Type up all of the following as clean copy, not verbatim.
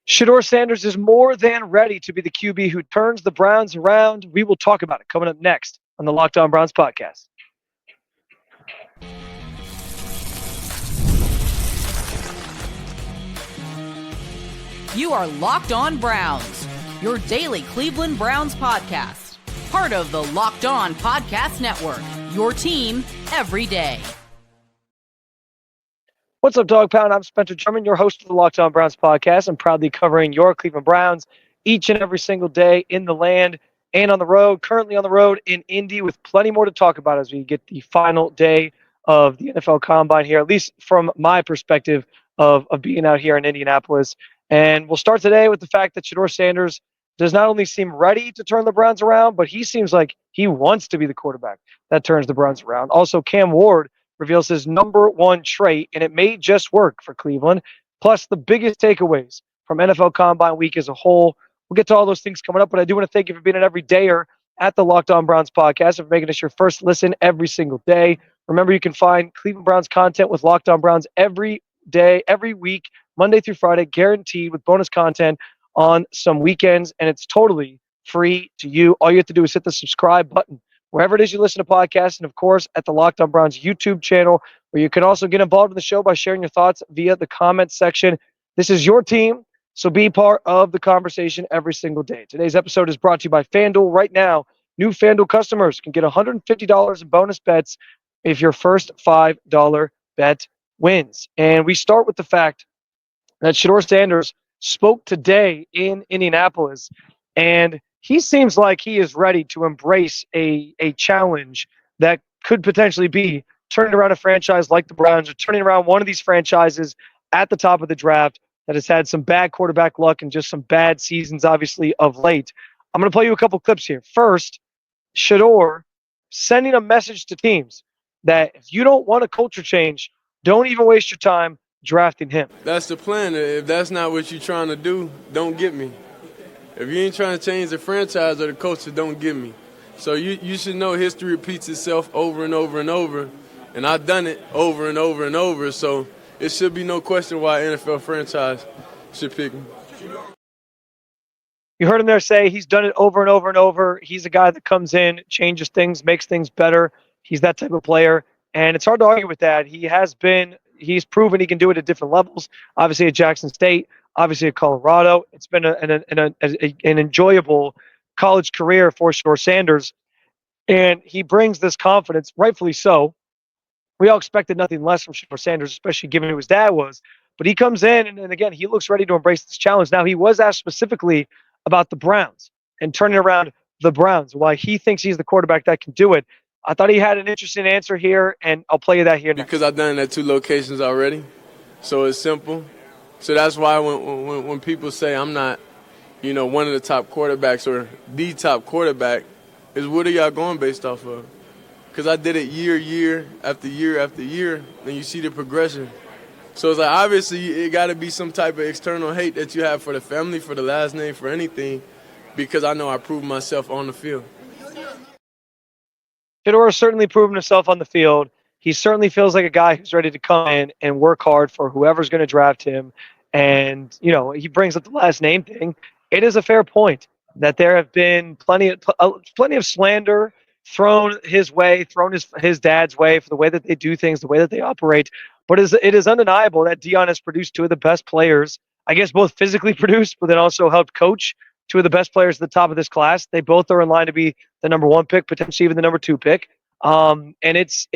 Shedeur Sanders is more than ready to be the QB who turns the Browns around. We will talk about it coming up next on the Locked On Browns podcast. You are Locked On Browns, your daily Cleveland Browns podcast. Part of the Locked On Podcast Network, your team every day. What's up, Dog Pound? I'm Spencer Drummond, your host of the Locked On Browns podcast. I'm proudly covering your Cleveland Browns each and every single day in the land and on the road. Currently on the road in Indy with plenty more to talk about as we get the final day of the NFL Combine here, at least from my perspective of being out here in Indianapolis. And we'll start today with the fact that Shedeur Sanders does not only seem ready to turn the Browns around, but he seems like he wants to be the quarterback that turns the Browns around. Also, Cam Ward reveals his number one trait, and it may just work for Cleveland. Plus, the biggest takeaways from NFL Combine Week as a whole. We'll get to all those things coming up, but I do want to thank you for being an everydayer at the Locked On Browns podcast and for making us your first listen every single day. Remember, you can find Cleveland Browns content with Locked On Browns every day, every week, Monday through Friday, guaranteed with bonus content on some weekends, and it's totally free to you. All you have to do is hit the subscribe button wherever it is you listen to podcasts, and of course at the Locked On Browns YouTube channel, where you can also get involved in the show by sharing your thoughts via the comments section. This is your team, so be part of the conversation every single day. Today's episode is brought to you by FanDuel. Right now, new FanDuel customers can get $150 in bonus bets if your first $5 bet wins. And we start with the fact that Shedeur Sanders spoke today in Indianapolis, and he seems like he is ready to embrace a challenge that could potentially be turning around a franchise like the Browns, or turning around one of these franchises at the top of the draft that has had some bad quarterback luck and just some bad seasons, obviously, of late. I'm going to play you a couple clips here. First, Shedeur sending a message to teams that if you don't want a culture change, don't even waste your time drafting him. That's the plan. If that's not what you're trying to do, don't get me. If you ain't trying to change the franchise or the culture, don't get me. So you should know history repeats itself over and over and over, and I've done it over and over and over, so it should be no question why an NFL franchise should pick me. You heard him there say he's done it over and over and over. He's a guy that comes in, changes things, makes things better. He's that type of player, and it's hard to argue with that. He's proven he can do it at different levels. Obviously at Jackson State, obviously at Colorado. It's been an enjoyable college career for Shedeur Sanders, and he brings this confidence, rightfully so. We all expected nothing less from Shedeur Sanders, especially given who his dad was. But he comes in, and again, he looks ready to embrace this challenge. Now, he was asked specifically about the Browns and turning around the Browns, why he thinks he's the quarterback that can do it. I thought he had an interesting answer here, and I'll play you that here next. Because I've done it at 2 locations already, so it's simple. So that's why when people say I'm not, one of the top quarterbacks or the top quarterback, is what are y'all going based off of? Because I did it year after year after year, and you see the progression. So it's like, obviously, it got to be some type of external hate that you have for the family, for the last name, for anything, because I know I proved myself on the field. Shedeur has certainly proven himself on the field. He certainly feels like a guy who's ready to come in and work hard for whoever's going to draft him. And, he brings up the last name thing. It is a fair point that there have been plenty of slander thrown his way, thrown his dad's way for the way that they do things, the way that they operate. But it is undeniable that Deion has produced two of the best players, I guess both physically produced, but then also helped coach two of the best players at the top of this class. They both are in line to be the number 1 pick, potentially even the number 2 pick. And it's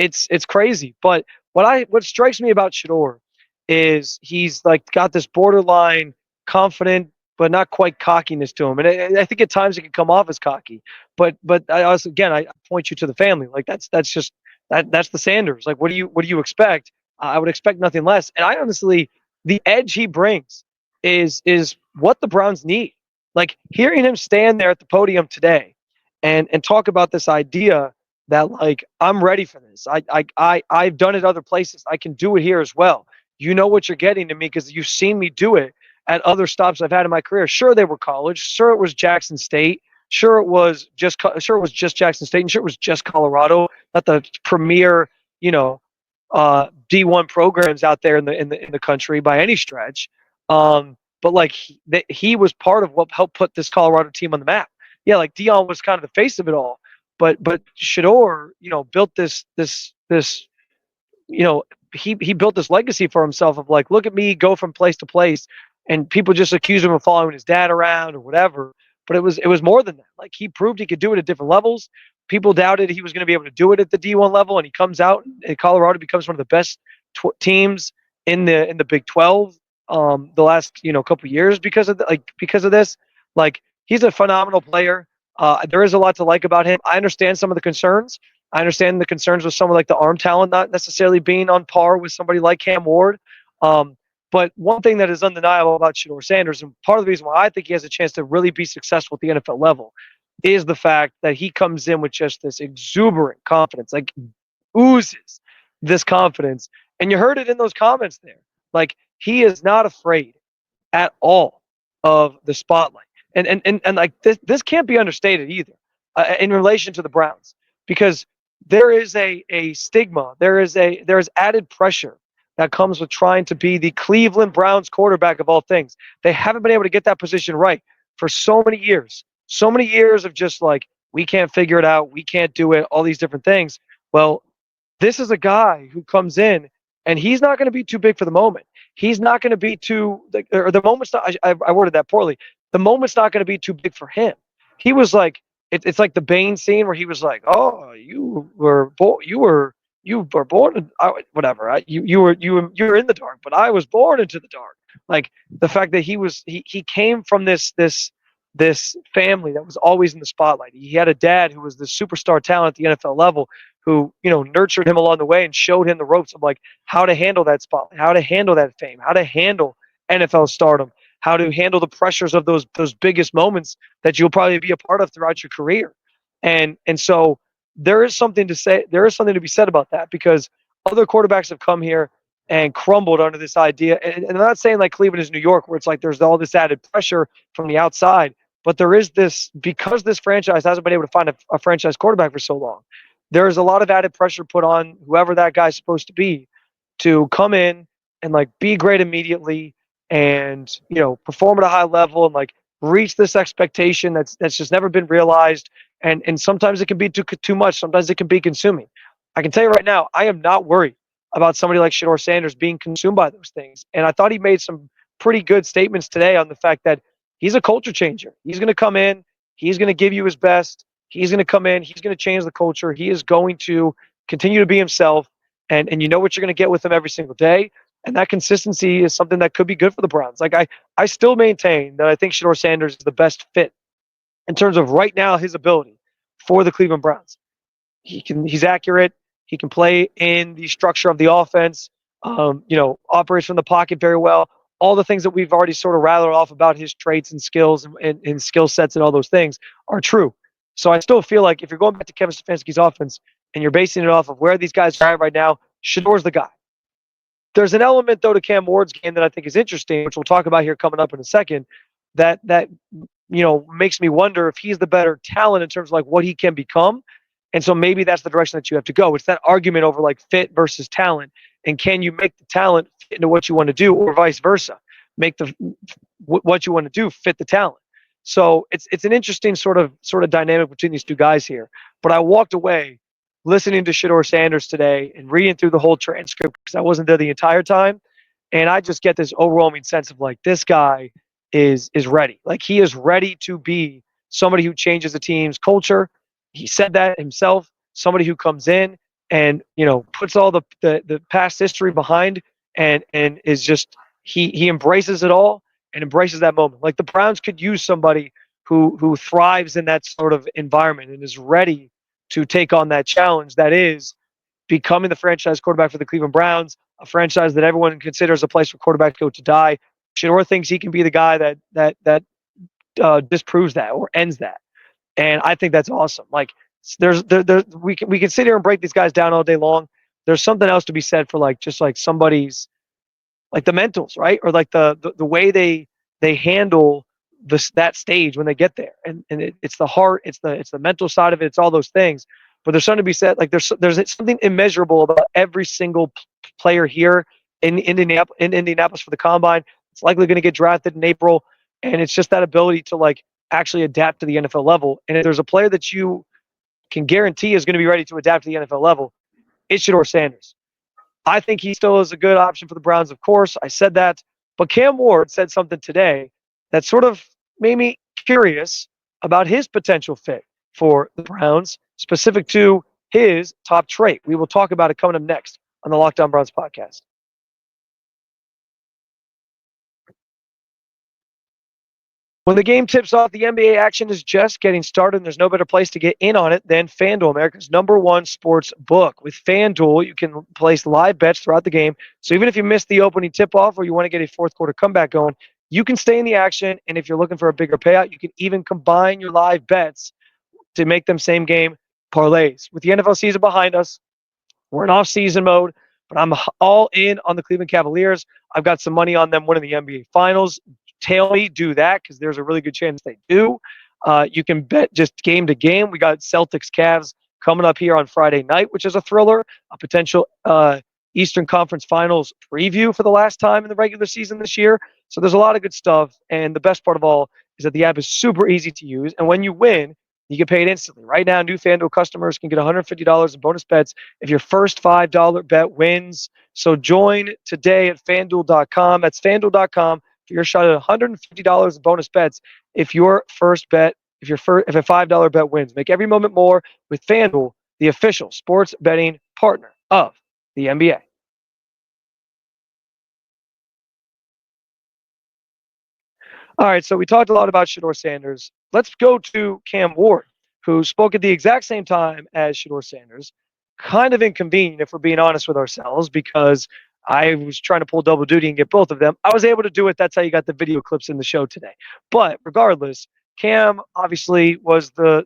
crazy. But what strikes me about Shedeur is he's like got this borderline confident, but not quite cockiness to him. And I think at times it can come off as cocky. But I also, again, I point you to the family. Like that's the Sanders. Like what do you expect? I would expect nothing less. And I honestly, the edge he brings is what the Browns need. Like hearing him stand there at the podium today and talk about this idea that like I'm ready for this. I've done it other places. I can do it here as well. You know what you're getting to me because you've seen me do it at other stops I've had in my career. Sure, they were college. Sure, it was Jackson State. Sure, it was just Jackson State, and sure, it was just Colorado. Not the premier, D1 programs out there in the country by any stretch. but like he was part of what helped put this Colorado team on the map. Yeah, like Dion was kind of the face of it all, but Shedeur, built this you know, he built this legacy for himself of like, look at me go from place to place, and people just accuse him of following his dad around or whatever. But it was more than that. Like he proved he could do it at different levels. People doubted he was going to be able to do it at the D1 level, and he comes out and Colorado becomes one of the best teams in the Big 12 the last couple years because of this. Like he's a phenomenal player. There is a lot to like about him. I understand some of the concerns. I understand the concerns with someone like the arm talent not necessarily being on par with somebody like Cam Ward. But one thing that is undeniable about Shedeur Sanders, and part of the reason why I think he has a chance to really be successful at the NFL level, is the fact that he comes in with just this exuberant confidence, like oozes this confidence. And you heard it in those comments there. Like he is not afraid at all of the spotlight. And like this can't be understated either in relation to the Browns, because there is a stigma, there is added pressure that comes with trying to be the Cleveland Browns quarterback of all things. They haven't been able to get that position right for so many years of just like, we can't figure it out, we can't do it, all these different things. Well, this is a guy who comes in and he's not going to be too big for the moment. He's not going to be too, or the moment's not, I worded that poorly. The moment's not going to be too big for him. He was like, it's like the Bane scene where he was like, "Oh, you were born in, whatever. You were in the dark, but I was born into the dark." Like the fact that he came from this family that was always in the spotlight. He had a dad who was the superstar talent at the NFL level, who nurtured him along the way and showed him the ropes of like how to handle that spotlight, how to handle that fame, how to handle NFL stardom, how to handle the pressures of those biggest moments that you'll probably be a part of throughout your career. And so there is something to say. There is something to be said about that, because other quarterbacks have come here and crumbled under this idea. And I'm not saying like Cleveland is New York, where it's like there's all this added pressure from the outside, but there is this, because this franchise hasn't been able to find a franchise quarterback for so long. There is a lot of added pressure put on whoever that guy's supposed to be to come in and like be great immediately, and perform at a high level and like reach this expectation that's just never been realized. And sometimes it can be too much. Sometimes it can be consuming. I can tell you right now, I am not worried about somebody like Shedeur Sanders being consumed by those things. And I thought he made some pretty good statements today on the fact that he's a culture changer. He's going to come in, he's going to give you his best. He's going to come in, he's going to change the culture. He is going to continue to be himself, and you know what you're going to get with him every single day. And that consistency is something that could be good for the Browns. Like I still maintain that I think Shedeur Sanders is the best fit in terms of right now his ability for the Cleveland Browns. He's accurate. He can play in the structure of the offense. Operates from the pocket very well. All the things that we've already sort of rattled off about his traits and skills and skill sets and all those things are true. So I still feel like if you're going back to Kevin Stefanski's offense and you're basing it off of where these guys are at right now, Shedeur's the guy. There's an element though to Cam Ward's game that I think is interesting, which we'll talk about here coming up in a second. That makes me wonder if he's the better talent in terms of like what he can become. And so maybe that's the direction that you have to go. It's that argument over like fit versus talent, and can you make the talent fit into what you want to do, or vice versa, make what you want to do fit the talent. So it's an interesting sort of dynamic between these two guys here. But I walked away listening to Shedeur Sanders today and reading through the whole transcript, because I wasn't there the entire time, and I just get this overwhelming sense of like, this guy is ready. Like he is ready to be somebody who changes the team's culture. He said that himself. Somebody who comes in and puts all the past history behind, and is just he embraces it all and embraces that moment. Like the Browns could use somebody who thrives in that sort of environment and is ready to take on that challenge that is becoming the franchise quarterback for the Cleveland Browns, a franchise that everyone considers a place for quarterbacks go to die. Shedeur thinks he can be the guy that disproves that or ends that, and I think that's awesome. Like we can sit here and break these guys down all day long. There's something else to be said for like just like somebody's like the mentals, right? Or like the way they handle that stage when they get there, and it's the heart, it's the mental side of it, it's all those things. But there's something to be said. Like there's something immeasurable about every single player here in Indianapolis for the combine. It's likely going to get drafted in April, and it's just that ability to like actually adapt to the NFL level. And if there's a player that you can guarantee is going to be ready to adapt to the NFL level, it's Shedeur Sanders. I think he still is a good option for the Browns, of course. I said that. But Cam Ward said something today that sort of made me curious about his potential fit for the Browns, specific to his top trait. We will talk about it coming up next on the Locked On Browns podcast. When the game tips off, the NBA action is just getting started, and there's no better place to get in on it than FanDuel, America's #1 sports book. With FanDuel, you can place live bets throughout the game. So even if you missed the opening tip-off or you want to get a fourth quarter comeback going, you can stay in the action. And if you're looking for a bigger payout, you can even combine your live bets to make them same game parlays. With the NFL season behind us, we're in off-season mode, but I'm all in on the Cleveland Cavaliers. I've got some money on them winning the NBA Finals. Tell me do that because there's a really good chance they do. You can bet just game to game. We got Celtics Cavs coming up here on Friday night, which is a thriller, a potential Eastern Conference Finals preview for the last time in the regular season this year. So there's a lot of good stuff. And the best part of all is that the app is super easy to use. And when you win, you get paid instantly. Right now, new FanDuel customers can get $150 in bonus bets if your first $5 bet wins. So join today at FanDuel.com. That's FanDuel.com for your shot at $150 in bonus bets if your first bet, if a $5 bet wins. Make every moment more with FanDuel, the official sports betting partner of the NBA. All right, so we talked a lot about Shedeur Sanders. Let's go to Cam Ward, who spoke at the exact same time as Shedeur Sanders. Kind of inconvenient, if we're being honest with ourselves, because I was trying to pull double duty and get both of them. I was able to do it. That's how you got the video clips in the show today. But regardless, Cam obviously was the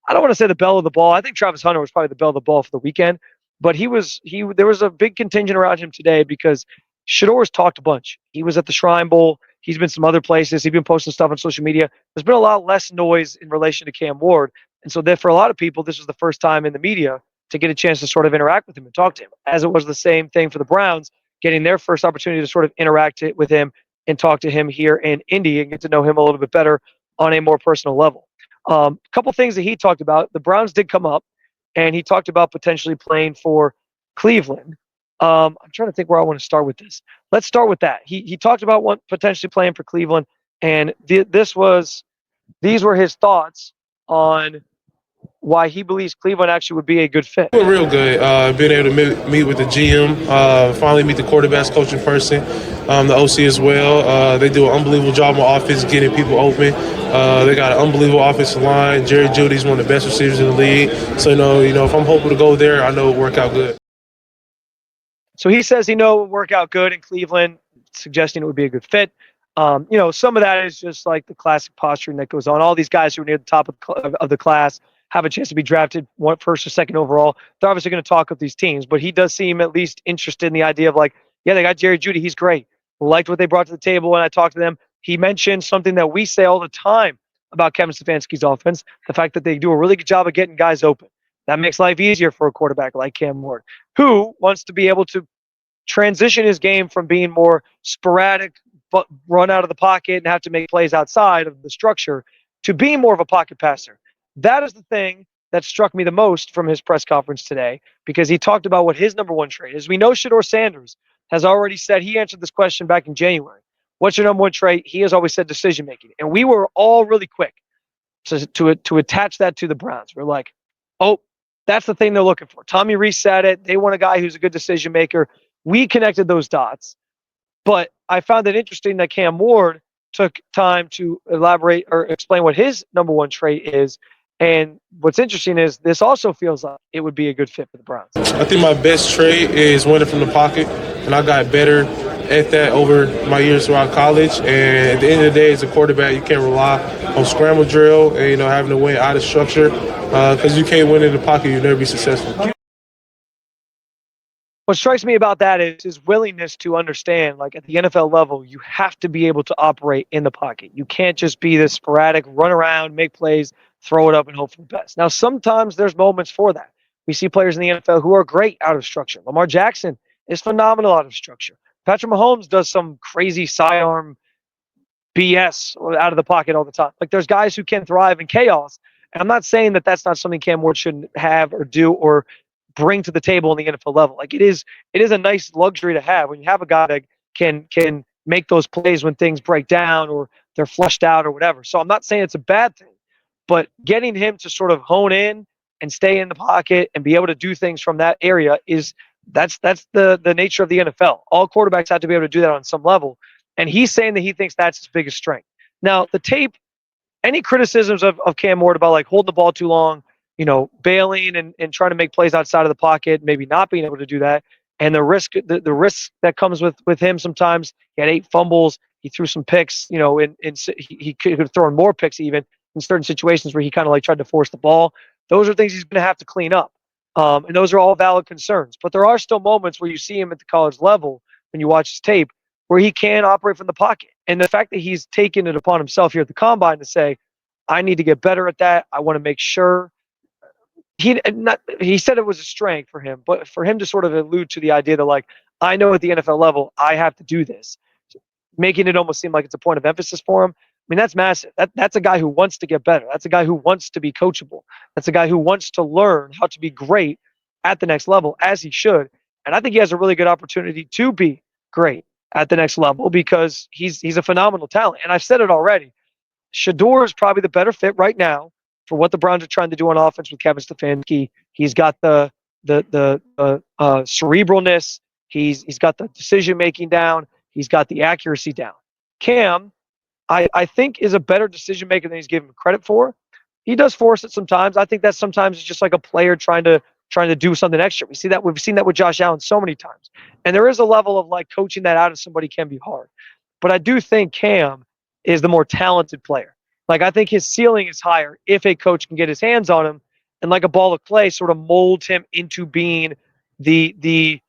I don't want to say the belle of the ball. I think Travis Hunter was probably the belle of the ball for the weekend. But there was a big contingent around him today because Shedeur's talked a bunch. He was at the Shrine Bowl. He's been some other places. He's been posting stuff on social media. There's been a lot less noise in relation to Cam Ward. And so for a lot of people, this was the first time in the media to get a chance to sort of interact with him and talk to him, as it was the same thing for the Browns, getting their first opportunity to sort of interact with him and talk to him here in Indy and get to know him a little bit better on a more personal level. A couple things that he talked about. The Browns did come up, and he talked about potentially playing for Cleveland. I'm trying to think where I want to start with this. Let's start with that. He talked about potentially playing for Cleveland, and these were his thoughts on why he believes Cleveland actually would be a good fit. Real good. Being able to meet with the GM, finally meet the quarterbacks coach in person, the OC as well. They do an unbelievable job on offense, getting people open. They got an unbelievable offensive line. Jerry Jeudy's one of the best receivers in the league. So, if I'm hoping to go there, I know it'll work out good. So he says he knows it would work out good in Cleveland, suggesting it would be a good fit. Some of that is just like the classic posturing that goes on. All these guys who are near the top of the class have a chance to be drafted first or second overall. They're obviously going to talk with these teams, but he does seem at least interested in the idea of like, yeah, they got Jerry Jeudy. He's great. Liked what they brought to the table when I talked to them. He mentioned something that we say all the time about Kevin Stefanski's offense, the fact that they do a really good job of getting guys open. That makes life easier for a quarterback like Cam Ward, who wants to be able to transition his game from being more sporadic, but run out of the pocket and have to make plays outside of the structure to being more of a pocket passer. That is the thing that struck me the most from his press conference today, because he talked about what his #1 trait is. We know Shedeur Sanders has already said, he answered this question back in January. What's your #1 trait? He has always said decision making. And we were all really quick to attach that to the Browns. We're like, oh, that's the thing they're looking for. Tommy Rees said it. They want a guy who's a good decision maker. We connected those dots. But I found it interesting that Cam Ward took time to elaborate or explain what his #1 trait is. And what's interesting is this also feels like it would be a good fit for the Browns. I think my best trait is winning from the pocket, and I got better at that over my years throughout college. And at the end of the day, as a quarterback, you can't rely on scramble drill and having to win out of structure, because you can't win in the pocket, you'll never be successful. What strikes me about that is his willingness to understand, like at the NFL level, you have to be able to operate in the pocket. You can't just be this sporadic, run around, make plays, throw it up, and hope for the best. Now, sometimes there's moments for that. We see players in the NFL who are great out of structure. Lamar Jackson is phenomenal out of structure. Patrick Mahomes does some crazy sidearm BS out of the pocket all the time. Like there's guys who can thrive in chaos. And I'm not saying that that's not something Cam Ward shouldn't have or do or bring to the table in the NFL level. Like it is a nice luxury to have when you have a guy that can make those plays when things break down or they're flushed out or whatever. So I'm not saying it's a bad thing, but getting him to sort of hone in and stay in the pocket and be able to do things from that area is that's the nature of the NFL. All quarterbacks have to be able to do that on some level. And he's saying that he thinks that's his biggest strength. Now, the tape, any criticisms of Cam Ward about like holding the ball too long, bailing and trying to make plays outside of the pocket, maybe not being able to do that, and the risk that comes with him sometimes. He had 8 fumbles. He threw some picks, he could have thrown more picks even in certain situations where he kind of like tried to force the ball. Those are things he's going to have to clean up. And those are all valid concerns. But there are still moments where you see him at the college level when you watch his tape where he can operate from the pocket. And the fact that he's taken it upon himself here at the combine to say, I need to get better at that. I want to make sure he said it was a strength for him, but for him to sort of allude to the idea that like, I know at the NFL level, I have to do this, making it almost seem like it's a point of emphasis for him. I mean, that's massive. That's a guy who wants to get better. That's a guy who wants to be coachable. That's a guy who wants to learn how to be great at the next level, as he should. And I think he has a really good opportunity to be great at the next level because he's a phenomenal talent. And I've said it already. Shedeur is probably the better fit right now for what the Browns are trying to do on offense with Kevin Stefanski. He's got the cerebralness. He's got the decision making down. He's got the accuracy down. Cam, I think, is a better decision maker than he's given credit for. He does force it sometimes. I think that sometimes it's just like a player trying to do something extra. We've seen that with Josh Allen so many times. And there is a level of like coaching that out of somebody can be hard. But I do think Cam is the more talented player. Like I think his ceiling is higher if a coach can get his hands on him and like a ball of clay sort of mold him into being the the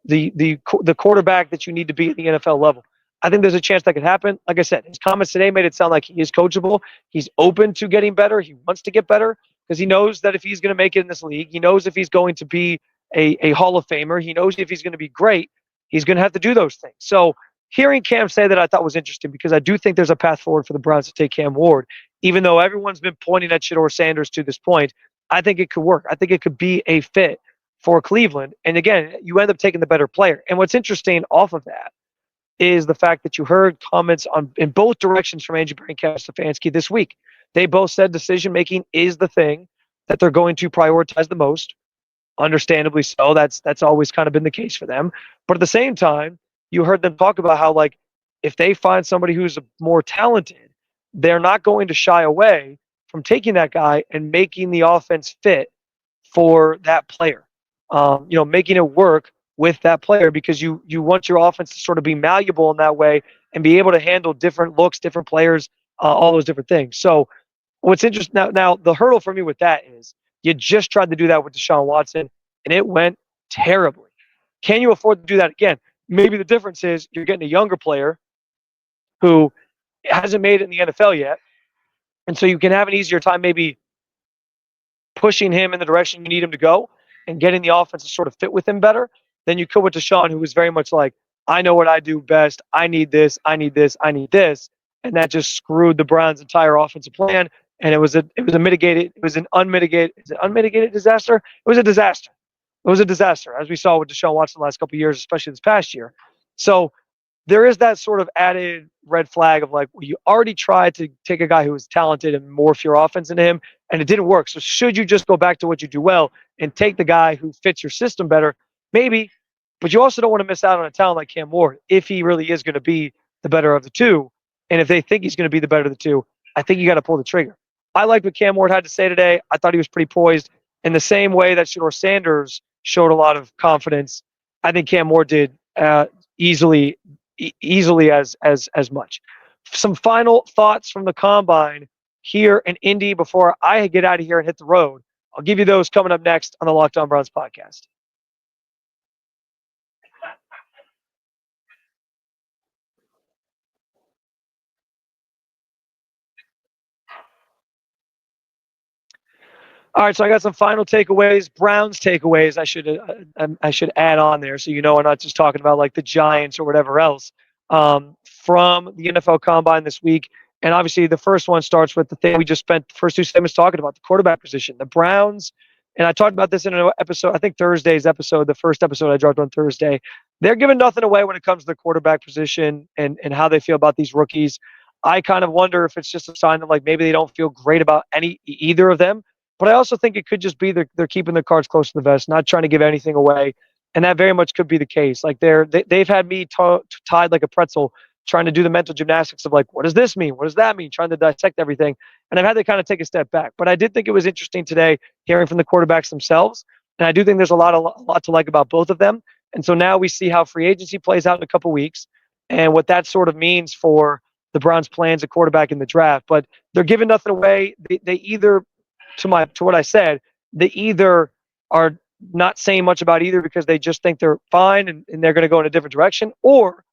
the quarterback that you need to be at the NFL level. I think there's a chance that could happen. Like I said, his comments today made it sound like he is coachable. He's open to getting better. He wants to get better because he knows that if he's going to make it in this league, he knows if he's going to be a Hall of Famer, he knows if he's going to be great, he's going to have to do those things. So hearing Cam say that I thought was interesting because I do think there's a path forward for the Browns to take Cam Ward. Even though everyone's been pointing at Shedeur Sanders to this point, I think it could work. I think it could be a fit for Cleveland. And again, you end up taking the better player. And what's interesting off of that is the fact that you heard comments in both directions from Andrew Berry and Kevin Stefanski this week. They both said decision making is the thing that they're going to prioritize the most. Understandably so. That's always kind of been the case for them. But at the same time, you heard them talk about how like if they find somebody who's more talented, they're not going to shy away from taking that guy and making the offense fit for that player. Making it work with that player because you want your offense to sort of be malleable in that way and be able to handle different looks, different players, all those different things. So what's interesting now the hurdle for me with that is you just tried to do that with Deshaun Watson and it went terribly. Can you afford to do that again? Maybe the difference is you're getting a younger player who hasn't made it in the NFL yet. And so you can have an easier time maybe pushing him in the direction you need him to go and getting the offense to sort of fit with him better than you could with Deshaun, who was very much like, I know what I do best. I need this. I need this. I need this. And that just screwed the Browns' entire offensive plan. And it was an unmitigated disaster. It was a disaster. It was a disaster, as we saw with Deshaun Watson the last couple of years, especially this past year. So there is that sort of added red flag of like, well, you already tried to take a guy who was talented and morph your offense into him, and it didn't work. So should you just go back to what you do well and take the guy who fits your system better? Maybe, but you also don't want to miss out on a talent like Cam Ward if he really is going to be the better of the two. And if they think he's going to be the better of the two, I think you got to pull the trigger. I liked what Cam Ward had to say today. I thought he was pretty poised in the same way that Shedeur Sanders showed a lot of confidence. I think Cam Ward did easily as much. Some final thoughts from the combine here in Indy before I get out of here and hit the road. I'll give you those coming up next on the Locked On Browns podcast. All right, so I got some final takeaways, Browns takeaways. I should add on there, so I'm not just talking about like the Giants or whatever else from the NFL Combine this week. And obviously, the first one starts with the thing we just spent the first two segments talking about: the quarterback position. The Browns, and I talked about this in an episode, I think Thursday's episode, the first episode I dropped on Thursday. They're giving nothing away when it comes to the quarterback position and how they feel about these rookies. I kind of wonder if it's just a sign that like maybe they don't feel great about either of them, but I also think it could just be they're keeping the cards close to the vest, not trying to give anything away, and that very much could be the case. Like they've had me tied like a pretzel, trying to do the mental gymnastics of like, what does this mean? What does that mean? Trying to dissect everything, and I've had to kind of take a step back. But I did think it was interesting today hearing from the quarterbacks themselves, and I do think there's a lot to like about both of them. And so now we see how free agency plays out in a couple weeks, and what that sort of means for the Browns' plans at quarterback in the draft. But they're giving nothing away. They either to what I said, they either are not saying much about either because they just think they're fine and they're going to go in a different direction, or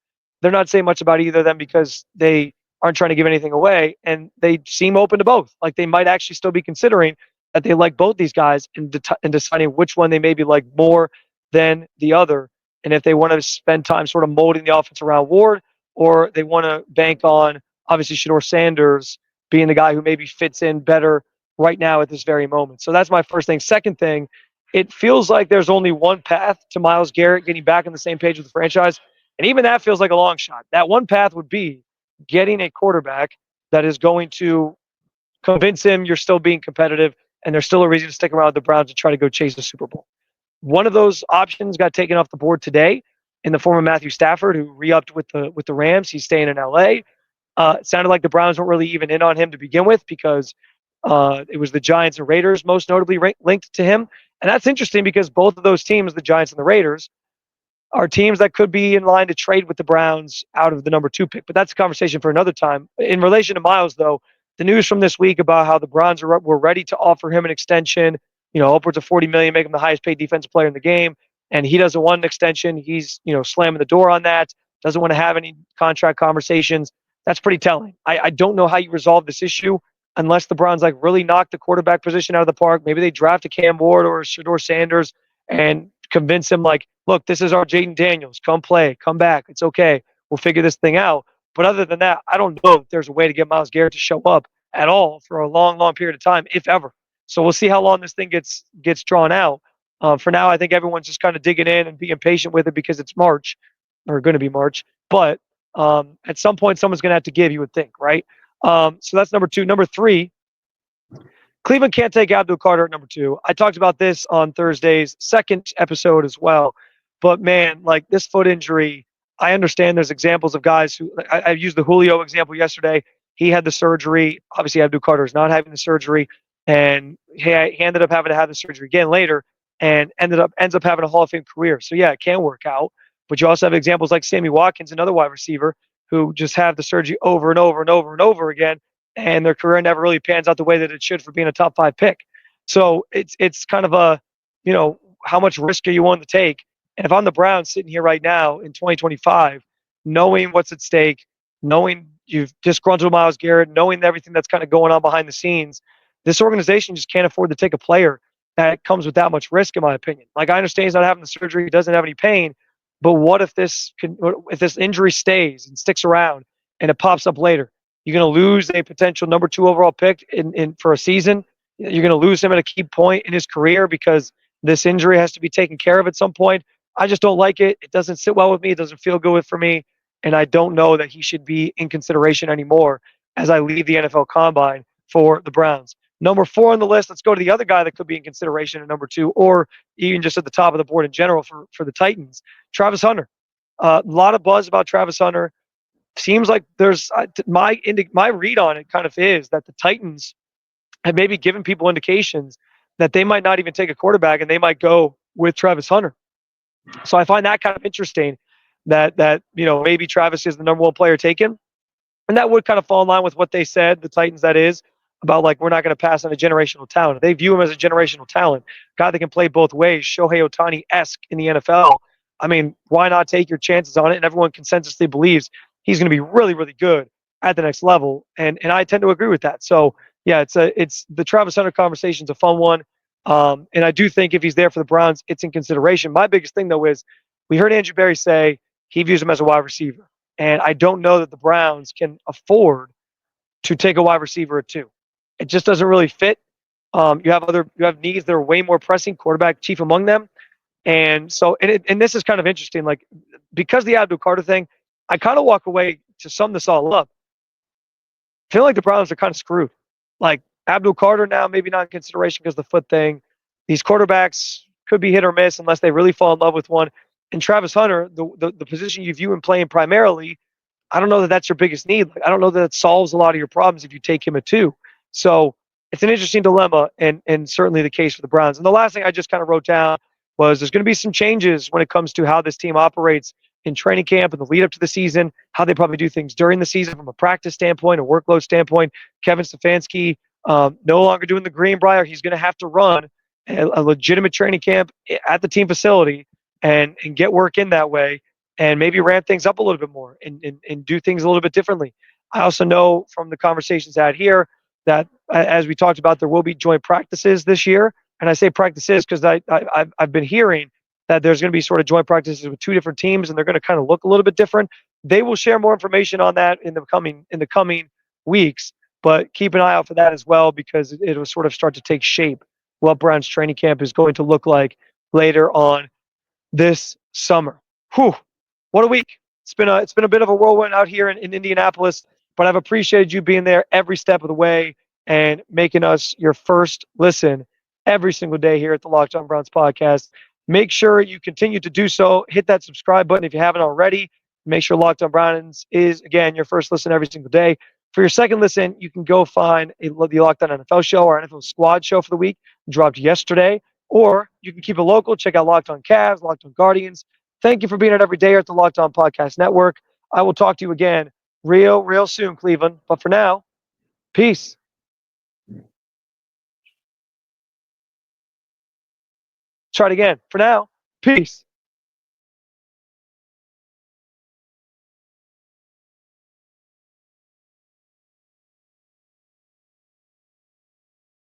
they're not saying much about either of them because they aren't trying to give anything away and they seem open to both. Like they might actually still be considering that they like both these guys and deciding which one they maybe like more than the other. And if they want to spend time sort of molding the offense around Ward, or they want to bank on obviously Shedeur Sanders being the guy who maybe fits in better right now at this very moment. So that's my first thing. Second thing, it feels like there's only one path to Myles Garrett getting back on the same page with the franchise. And even that feels like a long shot. That one path would be getting a quarterback that is going to convince him you're still being competitive and there's still a reason to stick around with the Browns to try to go chase the Super Bowl. One of those options got taken off the board today in the form of Matthew Stafford, who re-upped with the Rams. He's staying in LA. It sounded like the Browns weren't really even in on him to begin with because it was the Giants and Raiders most notably linked to him. And that's interesting because both of those teams, the Giants and the Raiders, are teams that could be in line to trade with the Browns out of the number 2 pick. But that's a conversation for another time. In relation to Myles, though, the news from this week about how the Browns were ready to offer him an extension, upwards of $40 million, make him the highest paid defensive player in the game, and he doesn't want an extension. He's, slamming the door on that, doesn't want to have any contract conversations. That's pretty telling. I don't know how you resolve this issue unless the Browns like really knock the quarterback position out of the park. Maybe they draft a Cam Ward or a Shedeur Sanders and convince him like, look, this is our Jaden Daniels. Come play, come back. It's okay. We'll figure this thing out. But other than that, I don't know if there's a way to get Myles Garrett to show up at all for a long, long period of time, if ever. So we'll see how long this thing gets drawn out. For now, I think everyone's just kind of digging in and being patient with it because it's March, or going to be March. But at some point, someone's going to have to give, you would think, right? So that's number 2. Number 3, Cleveland can't take Abdul Carter at number 2. I talked about this on Thursday's second episode as well. But man, like this foot injury, I understand there's examples of guys who I used the Julio example yesterday. He had the surgery. Obviously, Abdul Carter is not having the surgery, and he ended up having to have the surgery again later, and ends up having a Hall of Fame career. So yeah, it can work out. But you also have examples like Sammy Watkins, another wide receiver, who just have the surgery over and over and over and over again, and their career never really pans out the way that it should for being a top 5 pick. So it's kind of a, how much risk are you willing to take? And if I'm the Browns sitting here right now in 2025, knowing what's at stake, knowing you've disgruntled Myles Garrett, knowing everything that's kind of going on behind the scenes, this organization just can't afford to take a player that comes with that much risk, in my opinion. Like I understand he's not having the surgery, he doesn't have any pain, but what if this injury stays and sticks around and it pops up later? You're going to lose a potential number 2 overall pick in for a season. You're going to lose him at a key point in his career because this injury has to be taken care of at some point. I just don't like it. It doesn't sit well with me. It doesn't feel good for me. And I don't know that he should be in consideration anymore as I leave the NFL Combine for the Browns. Number 4 on the list, let's go to the other guy that could be in consideration at number 2, or even just at the top of the board in general for the Titans, Travis Hunter. A lot of buzz about Travis Hunter. Seems like there's my read on it kind of is that the Titans have maybe given people indications that they might not even take a quarterback and they might go with Travis Hunter. So I find that kind of interesting that maybe Travis is the number 1 player taken. And that would kind of fall in line with what they said, the Titans that is, about like we're not going to pass on a generational talent. They view him as a generational talent, guy that can play both ways, Shohei Ohtani-esque in the NFL. I mean, why not take your chances on it? And everyone consensusly believes he's going to be really, really good at the next level. And I tend to agree with that. So yeah, it's the Travis Hunter conversation's a fun one. And I do think if he's there for the Browns, it's in consideration. My biggest thing though is we heard Andrew Berry say he views him as a wide receiver. And I don't know that the Browns can afford to take a wide receiver at 2. It just doesn't really fit. You have needs that are way more pressing, quarterback chief among them. And so, and this is kind of interesting. Like, because the Abdul Carter thing, I kind of walk away to sum this all up. I feel like the Browns are kind of screwed. Like, Abdul Carter now, maybe not in consideration because of the foot thing. These quarterbacks could be hit or miss unless they really fall in love with one. And Travis Hunter, the position you view him playing primarily, I don't know that that's your biggest need. Like, I don't know that it solves a lot of your problems if you take him at 2. So it's an interesting dilemma, and certainly the case for the Browns. And the last thing I just kind of wrote down was there's going to be some changes when it comes to how this team operates in training camp and the lead up to the season, how they probably do things during the season from a practice standpoint, a workload standpoint. Kevin Stefanski no longer doing the Greenbrier. He's going to have to run a legitimate training camp at the team facility and get work in that way and maybe ramp things up a little bit more and do things a little bit differently. I also know from the conversations out here that, as we talked about, there will be joint practices this year. And I say practices because I've been hearing that there's going to be sort of joint practices with 2 different teams, and they're going to kind of look a little bit different. They will share more information on that in the coming weeks, but keep an eye out for that as well because it will sort of start to take shape what Brown's training camp is going to look like later on this summer. Whew, what a week! It's been a bit of a whirlwind out here in Indianapolis, but I've appreciated you being there every step of the way and making us your first listen every single day here at the Locked On Browns podcast. Make sure you continue to do so. Hit that subscribe button if you haven't already. Make sure Locked On Browns is, again, your first listen every single day. For your second listen, you can go find the Locked On NFL show, our NFL squad show for the week, dropped yesterday. Or you can keep it local. Check out Locked On Cavs, Locked On Guardians. Thank you for being here every day here at the Locked On Podcast Network. I will talk to you again real soon, Cleveland. But for now, peace. Try it again. For now, peace.